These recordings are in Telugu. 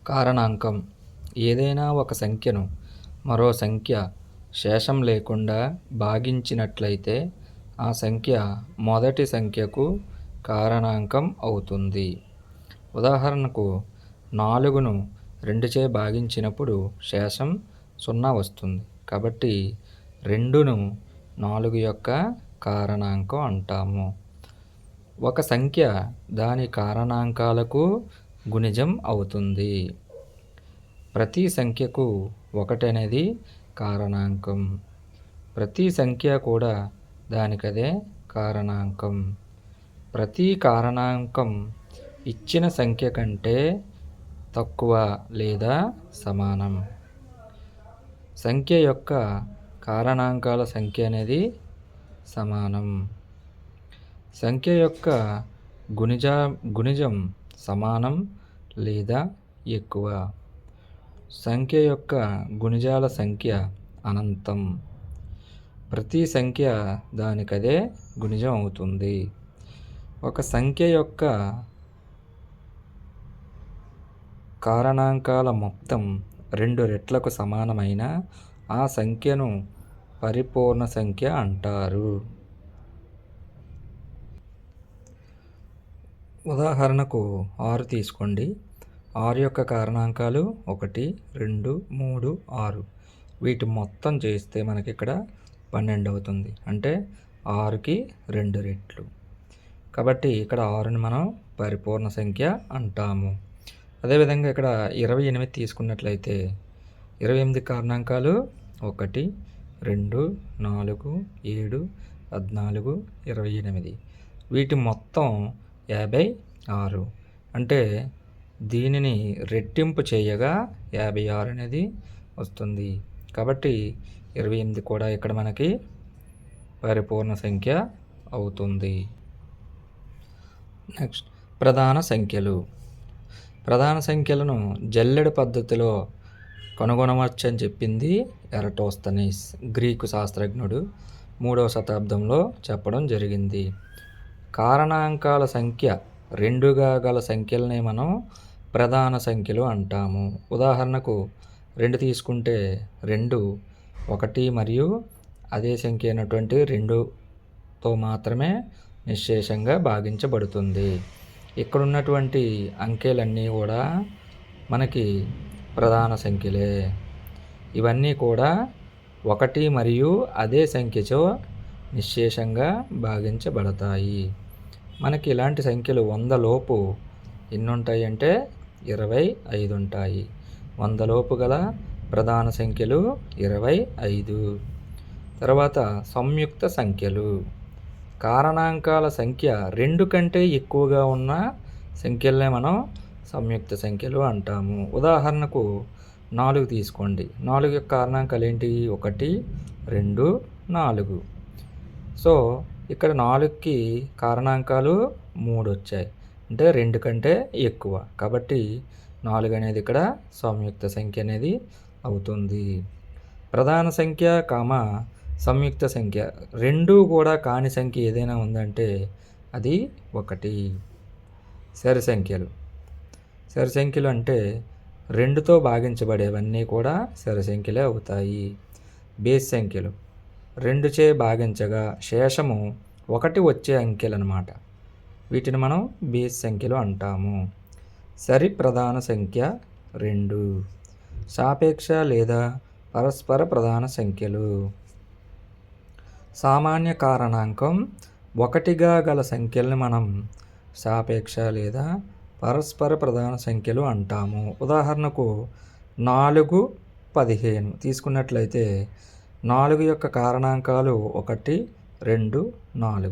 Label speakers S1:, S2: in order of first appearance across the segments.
S1: కారణాంకం ఏదైనా ఒక సంఖ్యను మరో సంఖ్య శేషం లేకుండా భాగించినట్లయితే ఆ సంఖ్య మొదటి సంఖ్యకు కారణాంకం అవుతుంది. ఉదాహరణకు 4ను 2చే భాగించినప్పుడు శేషం 0 వస్తుంది. కాబట్టి 2ను 4 యొక్క కారణాంకం అంటాము. ఒక సంఖ్య దాని కారణాంకాలకు గుణిజం అవుతుంది. ప్రతి సంఖ్యకు 1 అనేది కారణాంకం. ప్రతి సంఖ్య కూడా దానికదే కారణాంకం. ప్రతి కారణాంకం ఇచ్చిన సంఖ్య కంటే తక్కువ లేదా సమానం. సంఖ్య యొక్క కారణాంకాల సంఖ్య అనేది సమానం. సంఖ్య యొక్క గుణిజం సమానం లేదా ఎక్కువ. సంఖ్య యొక్క గుణిజాల సంఖ్య అనంతం. ప్రతి సంఖ్య దానికదే గుణిజం అవుతుంది. ఒక సంఖ్య యొక్క కారణాంకాల మొత్తం 2 రెట్లకు సమానమైన ఆ సంఖ్యను పరిపూర్ణ సంఖ్య అంటారు. ఉదాహరణకు 6 తీసుకోండి. 6 యొక్క కారణాంకాలు 1, 2, 3, 6. వీటి మొత్తం చేస్తే మనకి ఇక్కడ 12 అవుతుంది. అంటే 6కి 2 రెట్లు. కాబట్టి ఇక్కడ 6ని మనం పరిపూర్ణ సంఖ్య అంటాము. అదేవిధంగా ఇక్కడ 28 తీసుకున్నట్లయితే 28 కారణాంకాలు 1, 2, 4, 7, 14, 28. వీటి మొత్తం 56. అంటే దీనిని రెట్టింపు చేయగా 56 అనేది వస్తుంది. కాబట్టి 28 కూడా ఇక్కడ మనకి పరిపూర్ణ సంఖ్య అవుతుంది. నెక్స్ట్ ప్రధాన సంఖ్యలు. ప్రధాన సంఖ్యలను జల్లెడ పద్ధతిలో కనుగొనవచ్చని చెప్పింది ఎరటోస్తనీస్, గ్రీకు శాస్త్రజ్ఞుడు. 3వ శతాబ్దంలో చెప్పడం జరిగింది. కారణాంకాల సంఖ్య 2గా గల సంఖ్యలనే మనం ప్రధాన సంఖ్యలు అంటాము. ఉదాహరణకు 2 తీసుకుంటే 2 1 మరియు అదే సంఖ్య అయినటువంటి 2తో మాత్రమే నిశ్శేషంగా భాగించబడుతుంది. ఇక్కడ ఉన్నటువంటి అంకెలన్నీ కూడా మనకి ప్రధాన సంఖ్యలే. ఇవన్నీ కూడా 1 మరియు అదే సంఖ్యతో నిశ్శేషంగా భాగించబడతాయి. మనకి ఇలాంటి సంఖ్యలు 100 లోపు ఎన్ని ఉంటాయి అంటే 25 ఉంటాయి. 100 లోపు గల ప్రధాన సంఖ్యలు 25. తర్వాత సంయుక్త సంఖ్యలు. కారణాంకాల సంఖ్య 2 కంటే ఎక్కువగా ఉన్న సంఖ్యలనే మనం సంయుక్త సంఖ్యలు అంటాము. ఉదాహరణకు 4 తీసుకోండి. 4 యొక్క కారణాంకాలు ఏంటి? 1, 2, 4. సో ఇక్కడ 4కి కారణాంకాలు 3 వచ్చాయి. అంటే 2 కంటే ఎక్కువ. కాబట్టి 4 అనేది ఇక్కడ సంయుక్త సంఖ్య అనేది అవుతుంది. ప్రధాన సంఖ్య సంయుక్త సంఖ్య 2 కూడా కాని సంఖ్య ఏదైనా ఉందంటే అది 1. సరి సంఖ్యలు. సరి సంఖ్యలు అంటే 2తో భాగించబడేవన్నీ కూడా సరి సంఖ్యలే అవుతాయి. బేస్ సంఖ్యలు 2చే భాగించగా శేషము 1 వచ్చే అంకెలు అన్నమాట. వీటిని మనం బేస్ సంఖ్యలు అంటాము. సరి ప్రధాన సంఖ్య 2. సాపేక్ష లేదా పరస్పర ప్రధాన సంఖ్యలు. సామాన్య కారణాంకం 1గా గల సంఖ్యల్ని మనం సాపేక్ష లేదా పరస్పర ప్రధాన సంఖ్యలు అంటాము. ఉదాహరణకు 4, 15 తీసుకున్నట్లయితే 4 యొక్క కారణాంకాలు 1, 2, 4.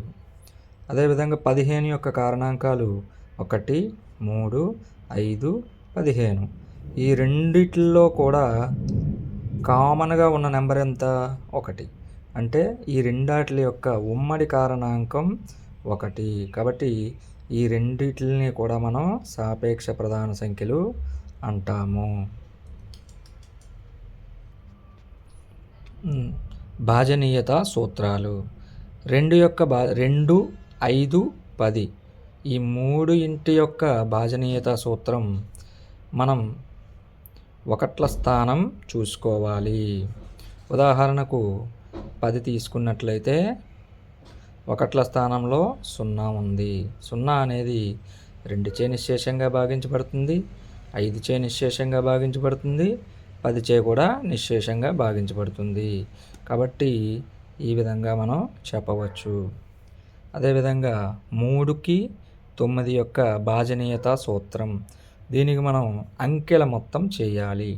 S1: అదేవిధంగా 15 యొక్క కారణాంకాలు 1, 3, 5, 15. ఈ రెండిట్లో కూడా కామన్గా ఉన్న నెంబర్ ఎంత? 1. అంటే ఈ రెండాటి యొక్క ఉమ్మడి కారణాంకం 1. కాబట్టి ఈ రెండిటిని కూడా మనం సాపేక్ష ప్రధాన సంఖ్యలు అంటాము. భాజనీయత సూత్రాలు. 2, 5, 10 ఈ 3 యొక్క భాజనీయత సూత్రం మనం ఒకట్ల స్థానం చూసుకోవాలి. ఉదాహరణకు 10 తీసుకున్నట్లయితే ఒకట్ల స్థానంలో 0 ఉంది. 0 అనేది 2చే నిశ్శేషంగా భాగించబడుతుంది, 5చే నిశ్శేషంగా భాగించబడుతుంది, 10చే కూడా నిశ్శేషంగా భాగించబడుతుంది. కాబట్టి ఈ విధంగా మనం చెప్పవచ్చు. అదేవిధంగా 3కి 9 యొక్క భాజనీయత సూత్రం. దీనికి మనం అంకెల మొత్తం చేయాలి.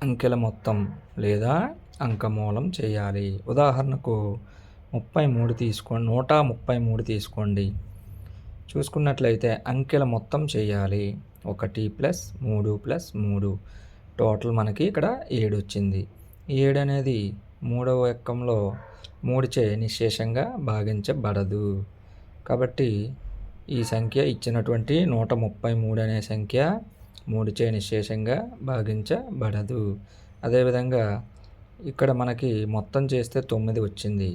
S1: అంకెల మొత్తం లేదా అంకమూలం చేయాలి. ఉదాహరణకు 33 తీసుకోండి, 133 తీసుకోండి. చూసుకున్నట్లయితే అంకెల మొత్తం చేయాలి. 1 + 3 + 3 టోటల్ మనకి ఇక్కడ 7 వచ్చింది. ఈ 7 అనేది 3వ ఎక్కంలో 3చే నిశ్శేషంగా భాగించబడదు. కాబట్టి ఈ సంఖ్య ఇచ్చినటువంటి 133 అనే సంఖ్య 3చే నిశ్శేషంగా భాగించబడదు. అదేవిధంగా ఇక్కడ మనకి మొత్తం చేస్తే 9 వచ్చింది.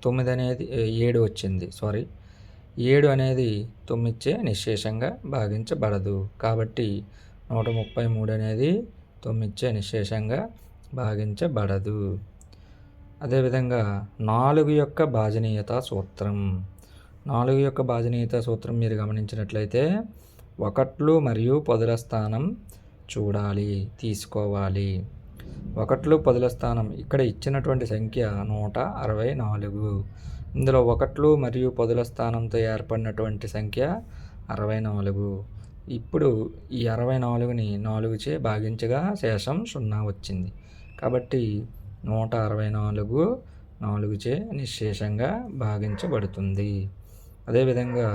S1: 9 అనేది 7 వచ్చింది. 7 అనేది 9చే నిశ్శేషంగా భాగించబడదు. కాబట్టి 133 అనేది 9చే నిశ్శేషంగా భాగించబడదు. అదేవిధంగా 4 యొక్క భాజనీయత సూత్రం. 4 యొక్క భాజనీయత సూత్రం మీరు గమనించినట్లయితే ఒకట్లు మరియు పదుల స్థానం చూడాలి, తీసుకోవాలి. ఒకట్లు పదుల స్థానం ఇక్కడ ఇచ్చినటువంటి సంఖ్య 164. ఇందులో ఒకట్లు మరియు పదుల స్థానంతో ఏర్పడినటువంటి సంఖ్య 64. ఇప్పుడు ఈ 64ని 4చే భాగించగా శేషం 0 వచ్చింది. కాబట్టి 164 4చే నిశ్శేషంగా భాగించబడుతుంది. అదేవిధంగా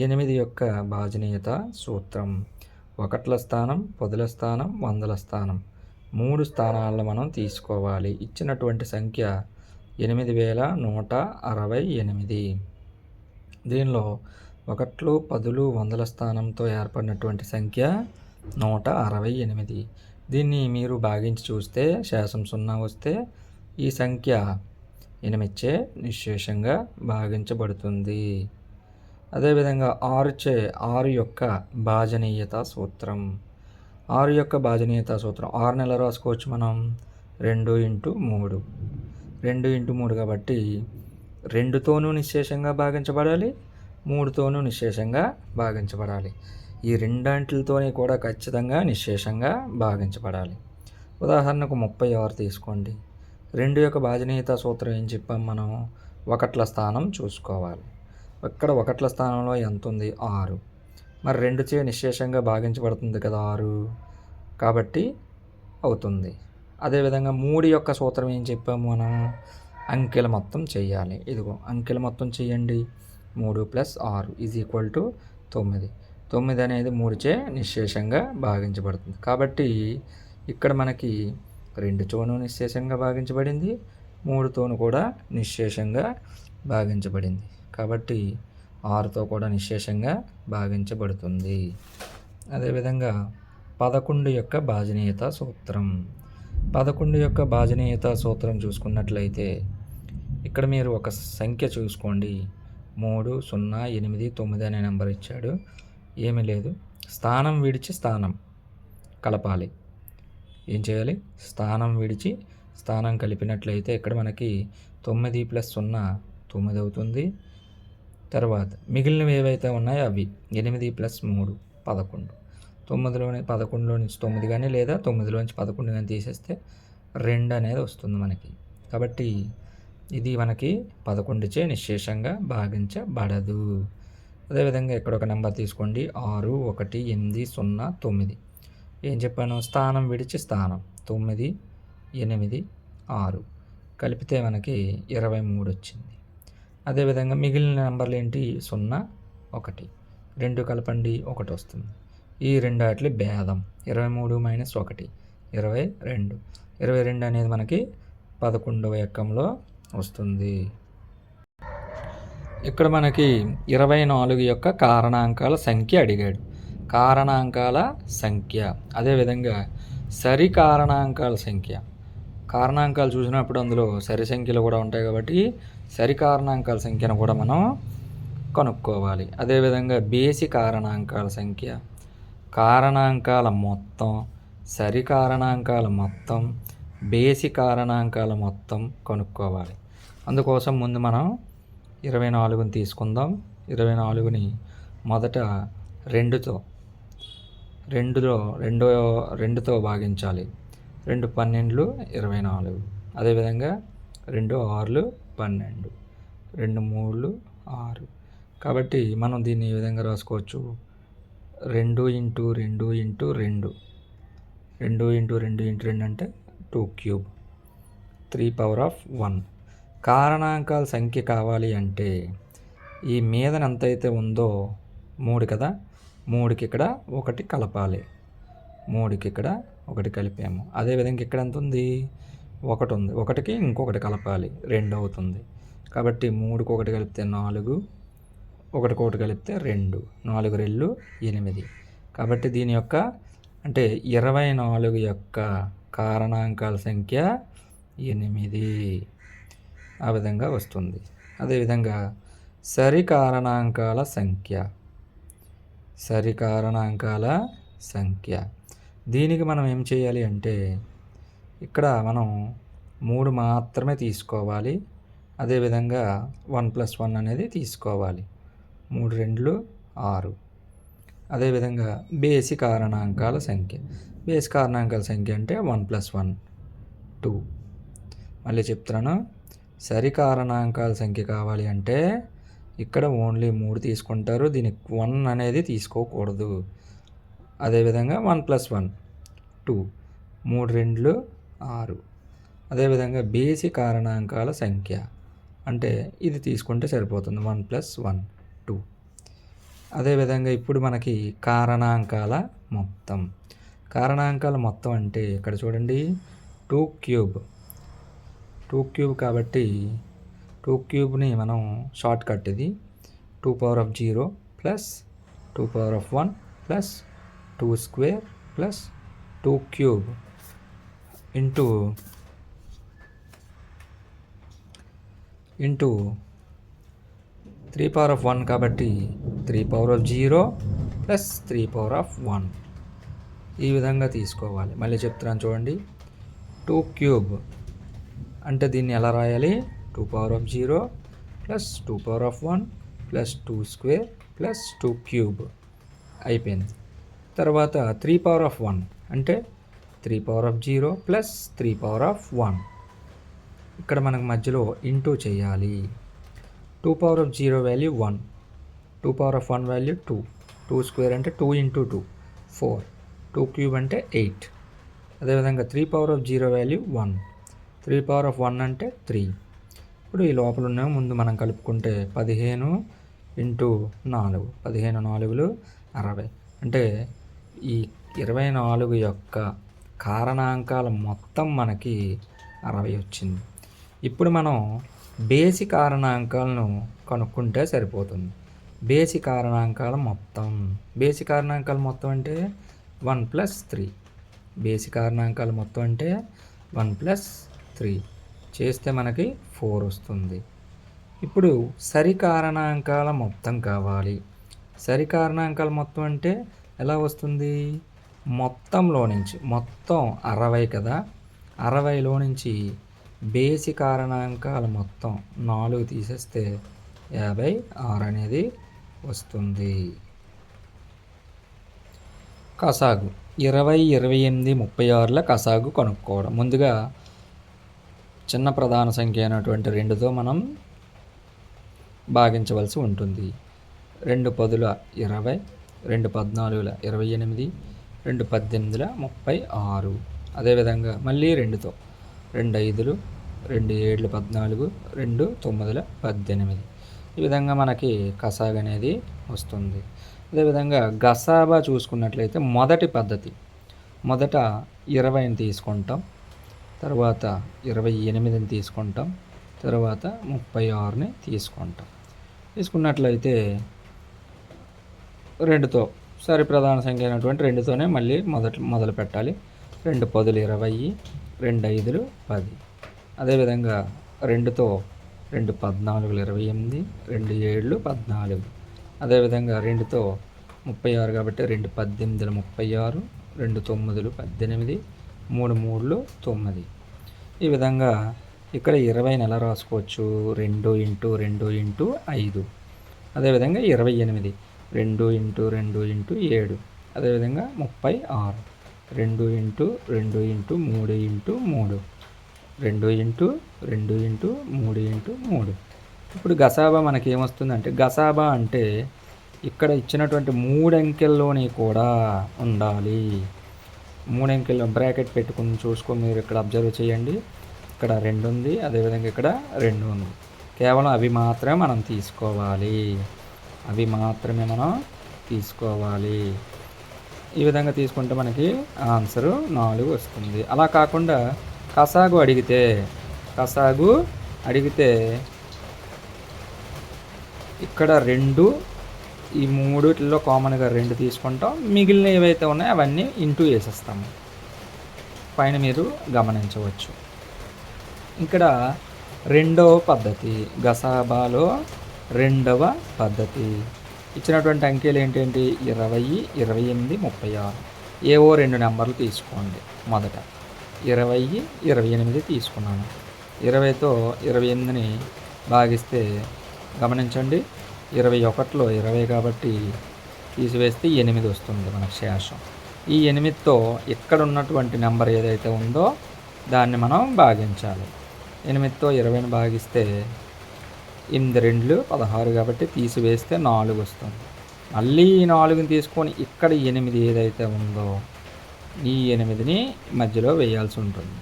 S1: 8 యొక్క భాజనీయత సూత్రం. ఒకట్ల స్థానం, పదుల స్థానం, వందల స్థానం 3 స్థానాలను మనం తీసుకోవాలి. ఇచ్చినటువంటి సంఖ్య 8168. దీనిలో ఒకట్లు, పదులు, వందల స్థానంతో ఏర్పడినటువంటి సంఖ్య 168. దీన్ని మీరు భాగించి చూస్తే శేషం 0 వస్తే ఈ సంఖ్య 8చే నిశ్శేషంగా భాగించబడుతుంది. అదేవిధంగా 6 యొక్క భాజనీయత సూత్రం. 6 యొక్క భాజనీయత సూత్రం 6 నెల రాసుకోవచ్చు మనం. 2 × 3 2 × 3 కాబట్టి 2తోనూ నిశ్శేషంగా భాగించబడాలి, 3తోనూ నిశ్శేషంగా భాగించబడాలి. ఈ రెండింటితోని కూడా ఖచ్చితంగా నిశ్శేషంగా భాగించబడాలి. ఉదాహరణకు 36 తీసుకోండి. 2 యొక్క భాజనీయత సూత్రం ఏం చెప్పాం మనం? ఒకట్ల స్థానం చూసుకోవాలి. ఇక్కడ ఒకట్ల స్థానంలో ఎంత ఉంది? 6. మరి 2చే నిశ్శేషంగా భాగించబడుతుంది కదా 6, కాబట్టి అవుతుంది. అదేవిధంగా 3 యొక్క సూత్రం ఏం చెప్పాము మనం? అంకెల మొత్తం చేయాలి. ఇదిగో అంకెల మొత్తం చేయండి. 3 + 6 = 9. 9 అనేది 3చే నిశ్శేషంగా భాగించబడుతుంది. కాబట్టి ఇక్కడ మనకి 2తోనూ నిశ్శేషంగా భాగించబడింది, 3తోనూ కూడా నిశ్శేషంగా భాగించబడింది. కాబట్టి 6తో కూడా నిశ్శేషంగా భాగించబడుతుంది. అదేవిధంగా 11 యొక్క భాజనీయత సూత్రం. 11 యొక్క భాజనీయత సూత్రం చూసుకున్నట్లయితే ఇక్కడ మీరు ఒక సంఖ్య చూసుకోండి. 3, 0, 8, 9 అనే నెంబర్ ఇచ్చాడు. ఏమీ లేదు, స్థానం విడిచి స్థానం కలపాలి. ఏం చేయాలి? స్థానం విడిచి స్థానం కలిపినట్లయితే ఇక్కడ మనకి 9 + 0 9 అవుతుంది. తర్వాత మిగిలినవి ఏవైతే ఉన్నాయో అవి 8 + 3 11. 11లో నుంచి 9 కానీ లేదా 9లో నుంచి 11 కానీ తీసేస్తే 2 అనేది వస్తుంది మనకి. కాబట్టి ఇది మనకి 11చే నిశ్శేషంగా భాగించబడదు. అదేవిధంగా ఇక్కడ ఒక నెంబర్ తీసుకోండి. 6, 1, 8, 0, 9. ఏం చెప్పాను? స్థానం విడిచి స్థానం 9, 8, 6 కలిపితే మనకి 23 వచ్చింది. అదేవిధంగా మిగిలిన నెంబర్లు ఏంటి? 0, 1. 2 కలపండి, 1 వస్తుంది. ఈ రెండాట్లి భేదం 23 - 1 22. 22 అనేది మనకి 11వ ఎక్కంలో వస్తుంది. ఇక్కడ మనకి 24 యొక్క కారణాంకాల సంఖ్య అడిగాడు. కారణాంకాల సంఖ్య, అదేవిధంగా సరి కారణాంకాల సంఖ్య. కారణాంకాలు చూసినప్పుడు అందులో సరి సంఖ్యలు కూడా ఉంటాయి కాబట్టి సరి కారణాంకాల సంఖ్యను కూడా మనం కనుక్కోవాలి. అదేవిధంగా బేసి కారణాంకాల సంఖ్య. కారణాంకాల మొత్తం, సరి కారణాంకాల మొత్తం, బేసి కారణాంకాల మొత్తం కనుక్కోవాలి. అందుకోసం ముందు మనం 24ని తీసుకుందాం. 24ని మొదట 2తో భాగించాలి. 2 12 24. అదేవిధంగా 2 6 12, 2 3 6. కాబట్టి మనం దీన్ని ఈ విధంగా రాసుకోవచ్చు. 2 × 2 × 2, 2 × 2 × 2 అంటే 2³ 3⁻1. కారణాంకాల సంఖ్య కావాలి అంటే ఈ మీదన ఎంతైతే ఉందో 3 కదా, 3కి ఇక్కడ 1 కలపాలి. 3కి ఇక్కడ 1 కలిపాము. అదేవిధంగా ఇక్కడ ఎంత ఉంది? 1 ఉంది. 1కి ఇంకొకటి కలపాలి, 2 అవుతుంది. కాబట్టి 3కి 1 కలిపితే 4, 1కి 1 కలిపితే 2, 4 2 8. కాబట్టి దీని యొక్క అంటే 24 యొక్క కారణాంకాల సంఖ్య 8. ఆ విధంగా వస్తుంది. అదేవిధంగా సరి కారణాంకాల సంఖ్య, దీనికి మనం ఏం చేయాలి అంటే ఇక్కడ మనం 3 మాత్రమే తీసుకోవాలి. అదేవిధంగా 1 + 1 అనేది తీసుకోవాలి. 3 2 6. అదేవిధంగా బేసి కారణాంకాల సంఖ్య అంటే 1 + 1 2. మళ్ళీ చెప్తున్నాను, సరి కారణాంకాల సంఖ్య కావాలి అంటే ఇక్కడ ఓన్లీ 3 తీసుకుంటారు. దీనికి 1 అనేది తీసుకోకూడదు. అదేవిధంగా 1 + 1 2, 3 2 6. అదేవిధంగా బేసి కారణాంకాల సంఖ్య అంటే ఇది తీసుకుంటే సరిపోతుంది, 1 + 1 2. అదేవిధంగా ఇప్పుడు మనకి కారణాంకాల మొత్తం అంటే ఇక్కడ చూడండి 2³ కాబట్టి 2³ మనం షార్ట్ కట్ ఇది 2⁻0 + 2⁻1 + 2² + 2³ ఇంటూ 3⁻1 కాబట్టి 3⁻0 + 3⁻1 ఈ విధంగా తీసుకోవాలి. మళ్ళీ చెప్తున్నాను చూడండి, 2³ అంటే దీన్ని ఎలా రాయాలి? 2⁻0 + 2⁻1 + 2² + 2³ అయిపోయింది. తర్వాత 3⁻1 అంటే 3⁻0 + 3⁻1. ఇక్కడ మనకు మధ్యలో ఇంటూ చేయాలి. 2⁻0 వాల్యూ 1, 2⁻1 వాల్యూ 2, 2² అంటే 2 × 2 4, 2³ అంటే 8. అదేవిధంగా 3⁻0 వాల్యూ 1, 3⁻1 అంటే 3. ఇప్పుడు ఈ లోపల ఉన్న ముందు మనం కలుపుకుంటే 15 × 4, 15 4 60. అంటే ఈ 24 యొక్క కారణాంకాల మొత్తం మనకి 60 వచ్చింది. ఇప్పుడు మనం బేసి కారణాంకాలను కనుక్కుంటే సరిపోతుంది. బేసి కారణాంకాల మొత్తం అంటే 1 + 3. బేసి కారణాంకాల మొత్తం అంటే 1 + 3 చేస్తే మనకి 4 వస్తుంది. ఇప్పుడు సరి కారణాంకాల మొత్తం కావాలి. సరి కారణాంకాల మొత్తం అంటే ఎలా వస్తుంది? మొత్తంలో నుంచి, మొత్తం 60 కదా, 60లో నుంచి బేసి కారణాంకాల మొత్తం 4 తీసేస్తే 56 అనేది వస్తుంది. కసాగు 20, 28, 36ల కసాగు కనుక్కోవడం. ముందుగా చిన్న ప్రధాన సంఖ్య అయినటువంటి 2తో మనం భాగించవలసి ఉంటుంది. 2 10ల 20, 2 14ల 28, 2 18ల 36. అదేవిధంగా మళ్ళీ 2తో 2 5లు, 2 7లు 14, 2 9ల 18. ఈ విధంగా మనకి కసాగు అనేది వస్తుంది. అదేవిధంగా గసాబా చూసుకున్నట్లయితే మొదటి పద్ధతి, మొదట 20ని తీసుకుంటాం, తర్వాత 28ని తీసుకుంటాం, తర్వాత 36ని తీసుకున్నట్లయితే 2తో సరి ప్రధాన సంఖ్య అయినటువంటి 2తోనే మళ్ళీ మొదలు పెట్టాలి. 2 10లు 20, 2 5లు 10. అదేవిధంగా 2తో 2 14లు 28, 2 7లు 14. అదేవిధంగా 2తో 36 కాబట్టి 2 18లు 36, 2 9లు 18, 3 3లు 9. ఈ విధంగా ఇక్కడ 20ని ఎలా రాసుకోవచ్చు? 2 ఇంటూ 2 ఇంటూ 5. అదేవిధంగా 28 2 ఇంటూ 2 ఇంటూ 7. అదేవిధంగా 36 2 into 2 into 3 into 3. 2 into 2 into 3 into 3. ఇప్పుడు గసాబా మనకి ఏమొస్తుందంటే, గసాబా అంటే ఇక్కడ ఇచ్చినటువంటి 3 అంకెల్లోని కూడా ఉండాలి. 3 అంకెల్లో బ్రాకెట్ పెట్టుకుని చూసుకో, మీరు ఇక్కడ అబ్జర్వ్ చేయండి. ఇక్కడ 2 ఉంది, అదేవిధంగా ఇక్కడ 2 ఉంది. కేవలం అవి మాత్రమే మనం తీసుకోవాలి. ఈ విధంగా తీసుకుంటే మనకి ఆన్సరు 4 వస్తుంది. అలా కాకుండా కసాగు అడిగితే ఇక్కడ 2, ఈ 3లో కామన్గా 2 తీసుకుంటాం. మిగిలిన ఏవైతే ఉన్నాయో అవన్నీ ఇంటూ వేసేస్తాము. పైన మీరు గమనించవచ్చు. ఇక్కడ రెండవ పద్ధతి, గసాబాలో రెండవ పద్ధతి. ఇచ్చినటువంటి అంకెలు ఏంటంటే 20, 28, 36. ఏవో 2 నెంబర్లు తీసుకోండి. మొదట 20, 28 తీసుకున్నాను. 20తో 28ని భాగిస్తే గమనించండి, 21లో 20 కాబట్టి తీసివేస్తే 8 వస్తుంది మనకు శేషం. ఈ 8తో ఇక్కడ ఉన్నటువంటి నెంబర్ ఏదైతే ఉందో దాన్ని మనం భాగించాలి. 8తో 20ని భాగిస్తే 8 2 16 కాబట్టి తీసివేస్తే 4 వస్తుంది. మళ్ళీ ఈ 4ని తీసుకొని ఇక్కడ 8 ఏదైతే ఉందో ఈ 8ని మధ్యలో వేయాల్సి ఉంటుంది.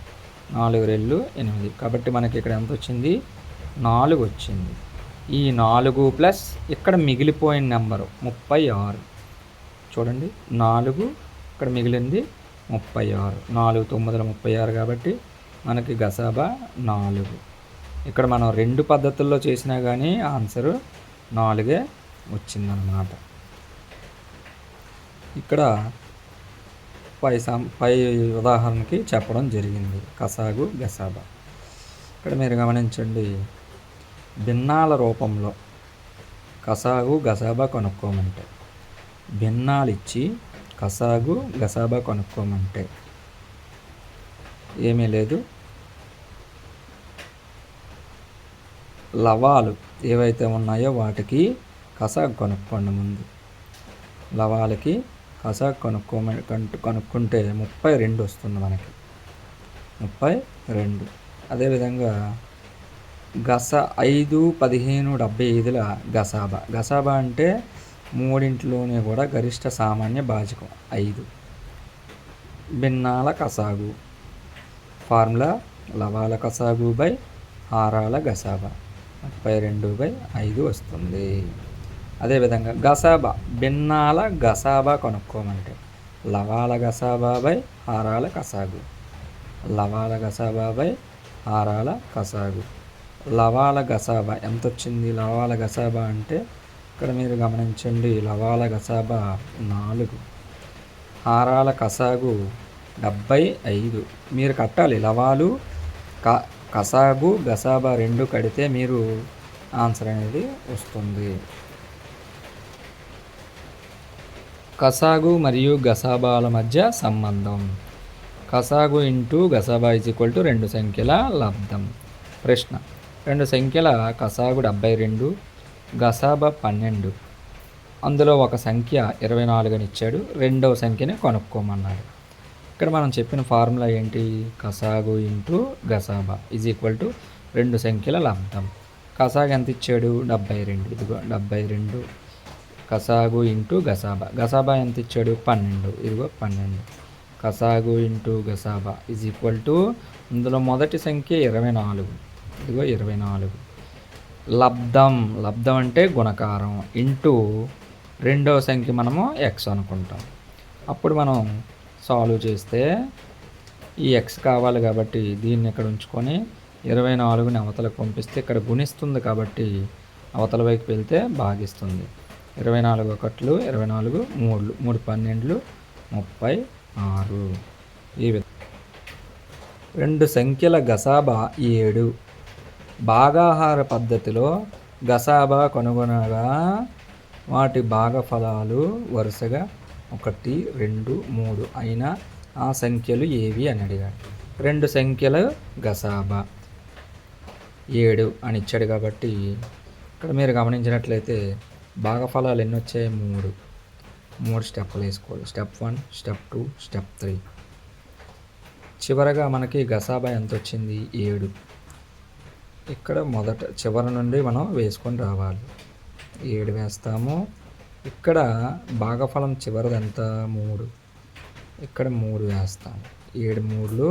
S1: 4 2 8 కాబట్టి మనకి ఇక్కడ ఎంత వచ్చింది? 4 వచ్చింది. ఈ 4 ప్లస్ ఇక్కడ మిగిలిపోయిన నెంబరు 36. చూడండి, 4 ఇక్కడ మిగిలింది 36. 4 9ల 36 కాబట్టి మనకి గసాబా 4. ఇక్కడ మనం 2 పద్ధతుల్లో చేసినా కానీ ఆన్సరు 4 వచ్చిందన్నమాట. ఇక్కడ పై ఉదాహరణకి చెప్పడం జరిగింది కసాగు గసాబా. ఇక్కడ మీరు గమనించండి, భిన్నాల రూపంలో కసాగు గసాబా కనుక్కోమంటే, భిన్నాలు ఇచ్చి కసాగు గసాబా కనుక్కోమంటే ఏమీ లేదు, లవాలు ఏవైతే ఉన్నాయో వాటికి కసాగు కనుక్కోండి. ముందు లవాలకి కసాగు కనుక్కుంటే 32 వస్తుంది మనకి. 32. అదేవిధంగా 5, 15, 75ల గసాబా అంటే మూడింటిలోనే కూడా గరిష్ట సామాన్య భాజకం 5. భిన్నాల కసాగు ఫార్ములా లవాల కసాగు బై హారాల గసాబా 32/5 వస్తుంది. అదేవిధంగా గసాబా, భిన్నాల గసాబా కనుక్కోమంటే లవాల గసాబా బై హారాల కసాగు. లవాల గసాబా బై హారాల కసాగు. లవాల గసాబా ఎంత వచ్చింది? లవాల గసాబా అంటే ఇక్కడ మీరు గమనించండి, లవాల గసాబా 4, హారాల కసాగు 75. మీరు కట్టాలి. లవాలు కసాగు గసాబా 2 కడితే మీరు ఆన్సర్ అనేది వస్తుంది. కసాగు మరియు గసాబాల మధ్య సంబంధం. కసాగు ఇంటూ గసాబా = 2 సంఖ్యల లబ్ధం. ప్రశ్న: 2 సంఖ్యల కసాగు 72, గసాబా 12. అందులో ఒక సంఖ్య 24 అని ఇచ్చాడు. రెండవ సంఖ్యని కనుక్కోమన్నాడు. ఇక్కడ మనం చెప్పిన ఫార్ములా ఏంటి? కసాగు ఇంటూ గసాబా = 2 సంఖ్యల లబ్ధం. కసాగు ఎంత ఇచ్చాడు? 72. ఇదిగో 72. కసాగు ఇంటూ గసాబా ఎంత ఇచ్చాడు? 12. ఇదిగో 12. కసాగు ఇంటూ గసాబా = ఇందులో మొదటి సంఖ్య 24. ఇదిగో 24. లబ్ధం అంటే గుణకారం ఇంటూ రెండవ సంఖ్య మనము x అనుకుంటాం. అప్పుడు మనం సాల్వ్ చేస్తే ఈ x కావాలి కాబట్టి దీన్ని ఇక్కడ ఉంచుకొని 24ని అవతలకు పంపిస్తే ఇక్కడ గుణిస్తుంది కాబట్టి అవతల వైపు వెళ్తే భాగిస్తుంది. 24 1లు 24, 3 12, 36. ఈ విధంగా 2 సంఖ్యల గసాబా 7. భాగాహార పద్ధతిలో గసాబా కనుగొనగా వాటి భాగఫలాలు వరుసగా 1, 2, 3 అయిన ఆ సంఖ్యలు ఏవి అని అడిగాడు. 2 సంఖ్యల గసాబా 7 అని ఇచ్చాడు కాబట్టి ఇక్కడ మీరు గమనించినట్లయితే భాగఫలాలు ఎన్ని వచ్చాయి? 3 స్టెప్పులు వేసుకోవాలి. Step 1, step 2, step 3. చివరగా మనకి గసాబా ఎంత వచ్చింది? 7. ఇక్కడ చివరి నుండి మనం వేసుకొని రావాలి. 7 వేస్తాము. ఇక్కడ భాగఫలం చివరిది ఎంత? 3. ఇక్కడ 3 వేస్తాము. 7 3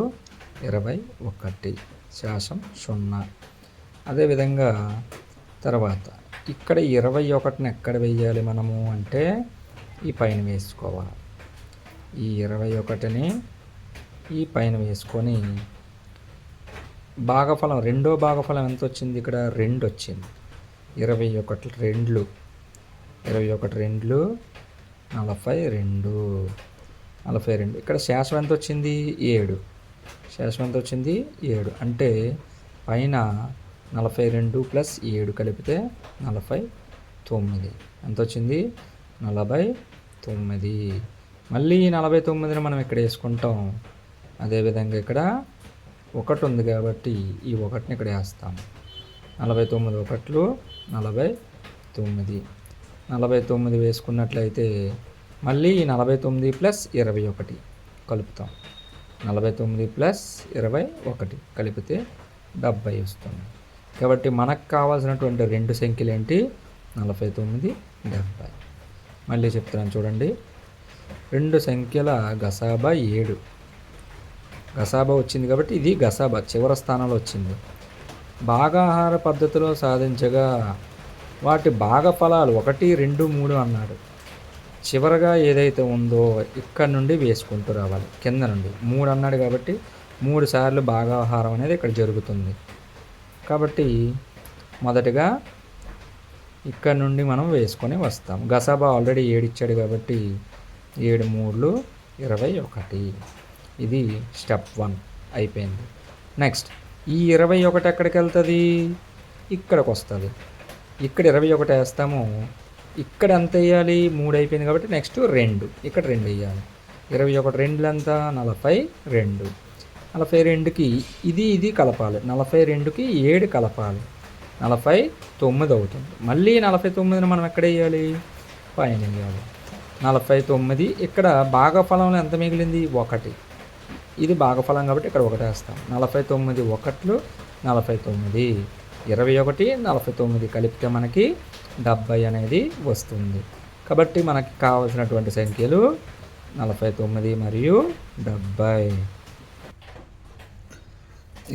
S1: 21, శేషం 0. అదేవిధంగా తర్వాత ఇక్కడ 21ని ఎక్కడ వేయాలి మనము అంటే ఈ పైన వేసుకోవాలి. ఈ 21ని ఈ పైన వేసుకొని భాగఫలం రెండో భాగఫలం ఎంత వచ్చింది? ఇక్కడ 2 వచ్చింది. 21 2 42. ఇక్కడ శేషం ఎంత వచ్చింది? 7. శేషం ఎంత వచ్చింది? 7. అంటే పైన 42 + 7 కలిపితే 49. ఎంత వచ్చింది? 49. మళ్ళీ ఈ 49ని మనం ఇక్కడ వేసుకుంటాం. అదేవిధంగా ఇక్కడ 1 ఉంది కాబట్టి ఈ 1ని ఇక్కడ వేస్తాము. 49 1 49. 49 వేసుకున్నట్లయితే మళ్ళీ 49 + 21 కలుపుతాం. 49 + 21 కలిపితే 70 వస్తుంది. కాబట్టి మనకు కావాల్సినటువంటి 2 సంఖ్యలు ఏంటి? 49, 70. మళ్ళీ చెప్తున్నాను చూడండి. 2 సంఖ్యల గసాబా 7. గసాబా వచ్చింది కాబట్టి ఇది గసాబా చివరి స్థానంలో వచ్చింది. భాగాహార పద్ధతిలో సాధించగా వాటి భాగఫలాలు 1, 2, 3 అన్నాడు. చివరగా ఏదైతే ఉందో ఇక్కడ నుండి వేసుకుంటూ రావాలి. కింద నుండి 3 అన్నాడు కాబట్టి 3 సార్లు భాగాహారం అనేది ఇక్కడ జరుగుతుంది. కాబట్టి మొదటిగా ఇక్కడ నుండి మనం వేసుకొని వస్తాం. గసాబా ఆల్రెడీ 7 ఇచ్చాడు కాబట్టి 7 3 21. ఇది స్టెప్ 1 అయిపోయింది. నెక్స్ట్ ఈ 21 ఎక్కడికి వెళ్తుంది? ఇక్కడికి వస్తుంది. ఇక్కడ 21 వేస్తాము. ఇక్కడ ఎంత వేయాలి? 3 అయిపోయింది కాబట్టి నెక్స్ట్ 2. ఇక్కడ 2 వేయాలి. 21 2 ఎంత? 42. 42కి ఇది కలపాలి. 42కి 7 కలపాలి. 49 అవుతుంది. మళ్ళీ 49ని మనం ఎక్కడ వేయాలి? పైన వేయాలి. 49. ఇక్కడ భాగఫలంలో ఎంత మిగిలింది? 1. ఇది భాగఫలం కాబట్టి ఇక్కడ 1 వేస్తాం. 49 1 49. 21 49 కలిపితే మనకి 70 అనేది వస్తుంది. కాబట్టి మనకి కావాల్సినటువంటి సంఖ్యలు 49 మరియు 70.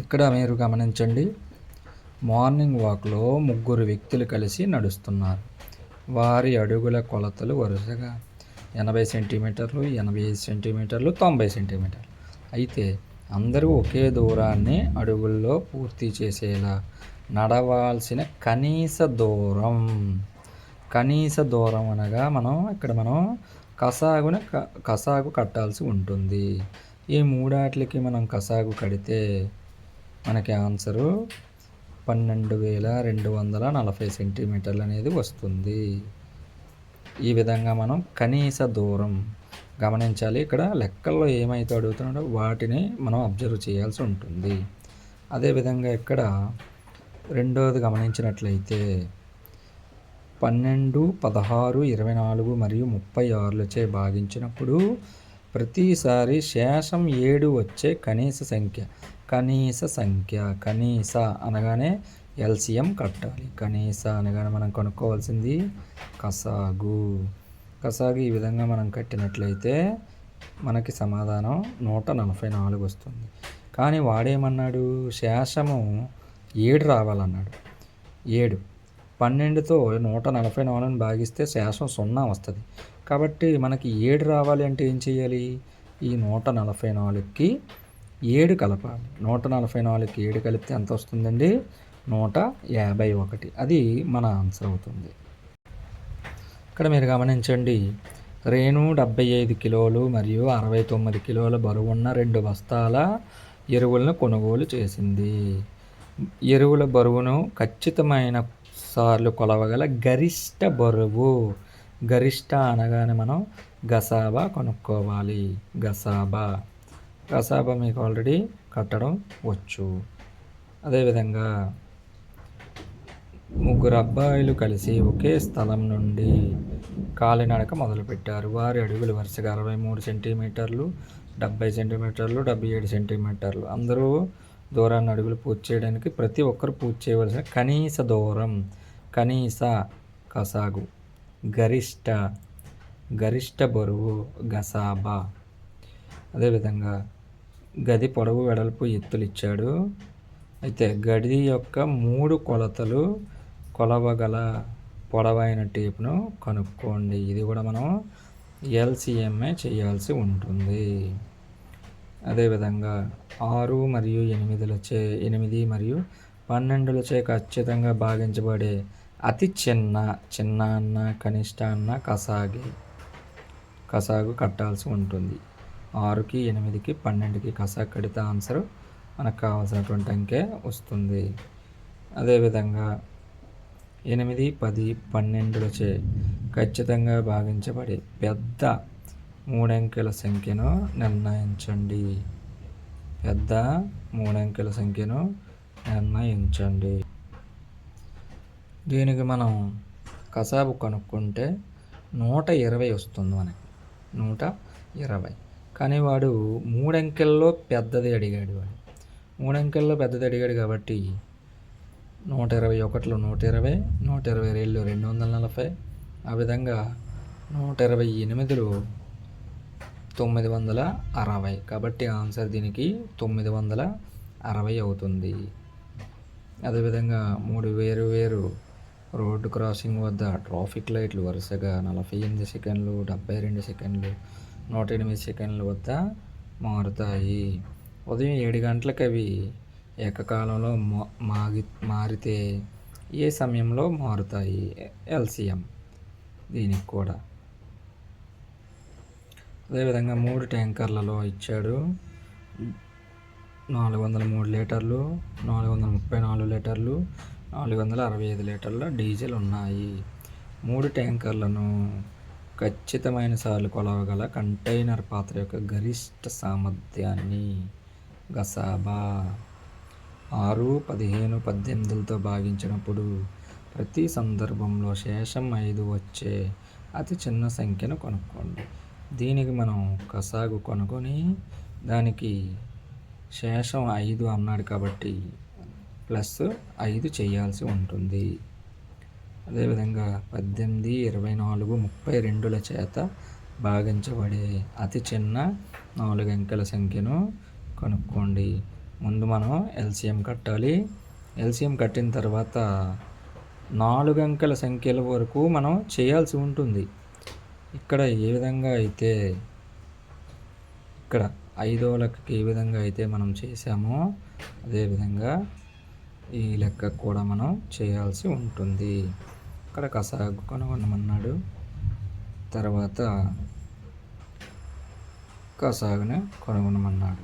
S1: ఇక్కడ మీరు గమనించండి. మార్నింగ్ వాక్లో 3 వ్యక్తులు కలిసి నడుస్తున్నారు. వారి అడుగుల కొలతలు వరుసగా 80 సెంటీమీటర్లు, 85 సెంటీమీటర్లు, 90 సెంటీమీటర్లు. అయితే అందరూ ఒకే దూరాన్ని అడుగుల్లో పూర్తి చేసేలా నడవాల్సిన కనీస దూరం అనగా మనం కసాగు కట్టాల్సి ఉంటుంది. ఈ 3 మనం కసాగు కడితే మనకి ఆన్సరు 12,240 సెంటీమీటర్లు అనేది వస్తుంది. ఈ విధంగా మనం కనీస దూరం గమనించాలి. ఇక్కడ లెక్కల్లో ఏమైతే అడుగుతున్నాడో వాటిని మనం అబ్జర్వ్ చేయాల్సి ఉంటుంది. అదేవిధంగా ఇక్కడ రెండోది గమనించినట్లయితే 12, 16, 24 మరియు 36లచే భాగించినప్పుడు ప్రతిసారి శేషం 7 వచ్చే కనీస అనగానే ఎల్సిఎం కట్టాలి. కనీస అనగానే మనం కనుక్కోవాల్సింది కసాగు. ఈ విధంగా మనం కట్టినట్లయితే మనకి సమాధానం 144 వస్తుంది. కానీ వాడేమన్నాడు? శేషము 7 రావాలన్నాడు. 7 12తో 144ని భాగిస్తే శేషం 0 వస్తుంది. కాబట్టి మనకి 7 రావాలి అంటే ఏం చేయాలి? ఈ 144కి 7 కలపాలి. 144కి 7 కలిపితే ఎంత వస్తుందండి? 151. అది మన ఆన్సర్ అవుతుంది. ఇక్కడ మీరు గమనించండి. రేణు 75 కిలోలు మరియు 69 కిలోల బరువున్న 2 బస్తాల ఎరువులను కొనుగోలు చేసింది. ఎరువుల బరువును ఖచ్చితమైన సార్లు కొలవగల గరిష్ట బరువు గరిష్ట అనగానే మనం గసాబా కనుక్కోవాలి. గసాబా మీకు ఆల్రెడీ కట్టడం వచ్చు. అదేవిధంగా ముగ్గురు అబ్బాయిలు కలిసి ఒకే స్థలం నుండి కాలినడక మొదలుపెట్టారు. వారి అడుగులు వరుసగా 63 సెంటీమీటర్లు, 70 సెంటీమీటర్లు, 77 సెంటీమీటర్లు. అందరూ దూరాన్ని అడుగులు పూర్తి చేయడానికి ప్రతి ఒక్కరు పూర్తి చేయవలసిన కనీస దూరం. కనీస కసాగు. గరిష్ట బరువు గసాబా. అదేవిధంగా గది పొడవు, వెడల్పు, ఎత్తులు ఇచ్చాడు. అయితే గది యొక్క 3 కొలతలు కొలవగల పొడవైన టేపును కనుక్కోండి. ఇది కూడా మనం ఎల్సిఎంఏ చేయాల్సి ఉంటుంది. అదేవిధంగా 6 మరియు 8 మరియు 12లచే ఖచ్చితంగా భాగించబడే అతి చిన్న అన్న కనిష్ట అన్న కసాగు కట్టాల్సి ఉంటుంది. 6కి 8కి 12కి కసాగు కడితే ఆన్సర్ మనకు కావాల్సినటువంటి అంకె వస్తుంది. అదేవిధంగా 8, 10, 12లచే ఖచ్చితంగా భాగించబడే పెద్ద 3 అంకెల సంఖ్యను నిర్ణయించండి. పెద్ద 3 అంకెల సంఖ్యను నిర్ణయించండి. దీనికి మనం కసాబు కనుక్కుంటే 120 వస్తుంది మనకి. 120. కానీ వాడు 3 అంకెల్లో పెద్దది అడిగాడు. 3 అంకెల్లో పెద్దది అడిగాడు కాబట్టి 121లో 120, 122లో 240, ఆ విధంగా 128లో 960. కాబట్టి ఆన్సర్ దీనికి 960 అవుతుంది. అదేవిధంగా 3 వేరు రోడ్డు క్రాసింగ్ వద్ద ట్రాఫిక్ లైట్లు వరుసగా 48 సెకండ్లు, 72 సెకండ్లు, 108 సెకండ్ల వద్ద మారుతాయి. ఉదయం 7 గంటలకు అవి ఏకకాలంలో మారితే ఏ సమయంలో మారుతాయి? ఎల్సిఎం దీనికి కూడా. అదేవిధంగా 3 ట్యాంకర్లలో ఇచ్చాడు. 403 లీటర్లు, 434 లీటర్లు, 465 లీటర్ల డీజిల్ ఉన్నాయి. 3 ట్యాంకర్లను ఖచ్చితమైన సార్లు కొలవగల కంటైనర్ పాత్ర యొక్క గరిష్ట సామర్థ్యాన్ని గసాబా. 6, 15, 18లతో భాగించినప్పుడు ప్రతి సందర్భంలో శేషం 5 వచ్చే అతి చిన్న సంఖ్యను కనుక్కోండి. దీనికి మనం కసాగు కనుక్కొని దానికి శేషం 5 అన్నాడు కాబట్టి +5 చేయాల్సి ఉంటుంది. అదేవిధంగా 18, 24, 32ల చేత భాగించబడే అతి చిన్న 4 అంకెల సంఖ్యను కనుక్కోండి. ముందు మనం ఎల్సిఎం కట్టాలి. ఎల్సిఎం కట్టిన తర్వాత 4 అంకెల సంఖ్యల వరకు మనం చేయాల్సి ఉంటుంది. ఇక్కడ ఏ విధంగా అయితే ఇక్కడ 5వ లెక్కకి ఏ విధంగా అయితే మనం చేసామో అదేవిధంగా ఈ లెక్క కూడా మనం చేయాల్సి ఉంటుంది. ఇక్కడ కసాగు కనుగొనమన్నాడు. తర్వాత కసాగుని కనుగొనమన్నాడు.